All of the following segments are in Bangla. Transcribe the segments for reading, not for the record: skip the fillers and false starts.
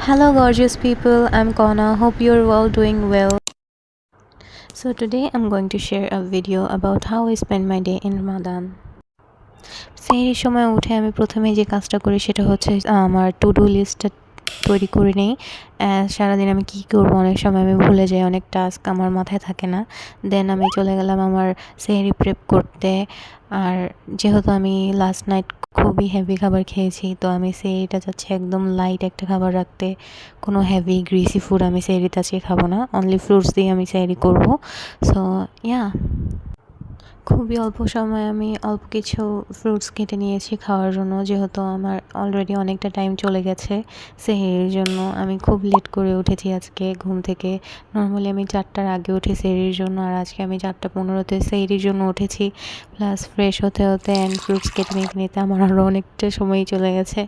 Hello, gorgeous people. I'm Kona. Hope you're all doing well. So, today I'm going to share a video about how I spend my day in Ramadan. সেই সময় উঠে আমি প্রথমে যে কাজটা করি সেটা হচ্ছে আমার টু ডু লিস্টটা তৈরি করে নিই। সারাদিন আমি কী করবো অনেক সময় আমি ভুলে যাই, অনেক টাস্ক আমার মাথায় থাকে না। দেন আমি চলে গেলাম আমার সেহরি প্রেপ করতে। আর যেহেতু আমি লাস্ট নাইট খুবই হেভি খাবার খেয়েছি, তো আমি সেহরিটা চাচ্ছি একদম লাইট একটা খাবার রাখতে। কোনো হেভি গ্রিসি ফুড আমি সেহরিতে আজকে খাবো না, অনলি ফ্রুটস দিয়ে আমি সেহরি করবো। সো ইয়া, খুবই অল্প সময়ে আমি অল্প কিছু ফ্রুটস কেটে নিয়েছি খাওয়ার জন্য, যেহেতু আমার অলরেডি অনেকটা টাইম চলে গেছে সেহরির জন্য। আমি খুব লেট করে উঠেছি আজকে ঘুম থেকে। নর্মালি আমি 4টার আগে উঠি সেহরির জন্য, আর আজকে আমি 4:15-তে সেহরির জন্য উঠেছি। প্লাস ফ্রেশ হতে হতে অ্যান্ড ফ্রুটস কেটে নিতে নিতে আমার আরও অনেকটা সময়ই চলে গেছে।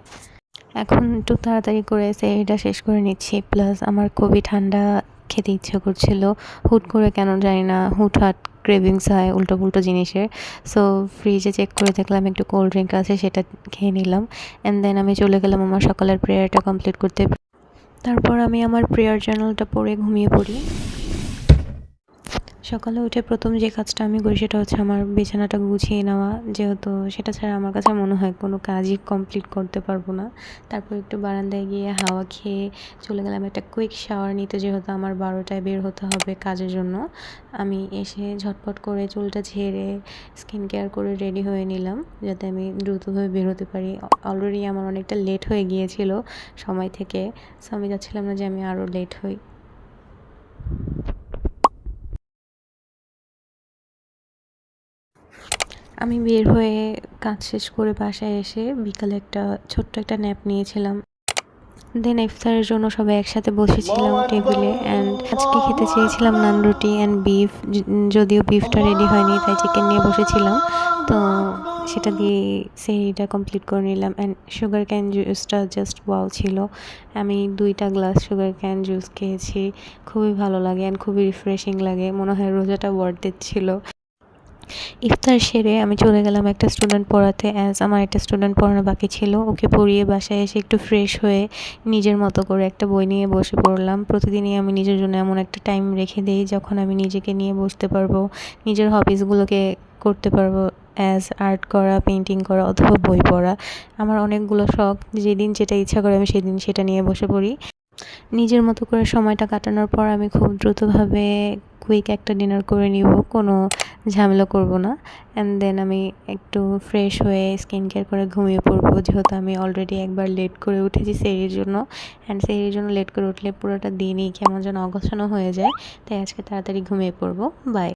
এখন একটু তাড়াতাড়ি করে সেহরিটা শেষ করে নিচ্ছি। প্লাস আমার খুবই ঠান্ডা খেতে ইচ্ছে করছিল, হুট করে কেন জানি না, হুটহাট ক্রেভিংস হয় উল্টো পুল্টো জিনিসের। সো ফ্রিজে চেক করে দেখলাম একটু কোল্ড ড্রিঙ্ক আছে, সেটা খেয়ে নিলাম। অ্যান্ড দেন আমি চলে গেলাম আমার সকালের প্রেয়ারটা কমপ্লিট করতে। তারপর আমি আমার প্রেয়ার জার্নালটা পড়ে ঘুমিয়ে পড়ি। সকালে উঠে প্রথম যে কাজটা আমি করি সেটা হচ্ছে আমার বিছানাটা গুছিয়ে নেওয়া, যেহেতু সেটা ছাড়া আমার কাছে মনে হয় কোনো কাজই কমপ্লিট করতে পারবো না। তারপর একটু বারান্দায় গিয়ে হাওয়া খেয়ে চলে গেলাম একটা কুইক শাওয়ার নিতে, যেহেতু আমার 12টায় বের হতে হবে কাজের জন্য। আমি এসে ঝটপট করে চুলটা ঝেড়ে স্কিন কেয়ার করে রেডি হয়ে নিলাম, যাতে আমি দ্রুতভাবে বের হতে পারি। অলরেডি আমার অনেকটা লেট হয়ে গিয়েছিল সময় থেকে, সো আমি চাচ্ছিলাম না যে আমি আরও লেট হই। আমি বের হয়ে কাজ শেষ করে বাসায় এসে বিকালে ছোট্ট একটা ন্যাপ নিয়েছিলাম। দেন ইফতারের জন্য সবাই একসাথে বসেছিলাম টেবিলে। অ্যান্ড আজকে খেতে চেয়েছিলাম নান রুটি অ্যান্ড বিফ, যদিও বিফটা রেডি হয়নি তাই চিকেন নিয়ে বসেছিলাম। তো সেটা দিয়ে সেহরিটা কমপ্লিট করে নিলাম। অ্যান্ড সুগার ক্যান জুসটা জাস্ট ওয়াও ছিল। আমি 2টা গ্লাস সুগার ক্যান জুস খেয়েছি, খুবই ভালো লাগে অ্যান্ড খুবই রিফ্রেশিং লাগে, মনে হয় রোজাটা ওয়ার্থ ইট ছিল। ইফতার সেরে আমি চলে গেলাম একটা স্টুডেন্ট পড়াতে, অ্যাজ আমার একটা স্টুডেন্ট পড়ানো বাকি ছিল। ওকে পড়িয়ে বাসায় এসে একটু ফ্রেশ হয়ে নিজের মতো করে একটা বই নিয়ে বসে পড়লাম। প্রতিদিনই আমি নিজের জন্য এমন একটা টাইম রেখে দিই যখন আমি নিজেকে নিয়ে বসতে পারবো, নিজের হবিসগুলোকে করতে পারবো, অ্যাজ আর্ট করা, পেন্টিং করা অথবা বই পড়া। আমার অনেকগুলো শখ, যেদিন যেটা ইচ্ছা করে আমি সেদিন সেটা নিয়ে বসে পড়ি। নিজের মতো করে সময়টা কাটানোর পর আমি খুব দ্রুতভাবে কুইক একটা ডিনার করে নিব, কোনো ঝামেলা করব না। অ্যান্ড দেন আমি একটু ফ্রেশ হয়ে স্কিন কেয়ার করে ঘুমিয়ে পড়বো, যেহেতু আমি অলরেডি একবার লেট করে উঠেছি সেহরির জন্য। অ্যান্ড সেহরির জন্য লেট করে উঠলে পুরোটা দিনই কেমন যেন অগোছানো হয়ে যায়, তাই আজকে তাড়াতাড়ি ঘুমিয়ে পড়বো। বাই।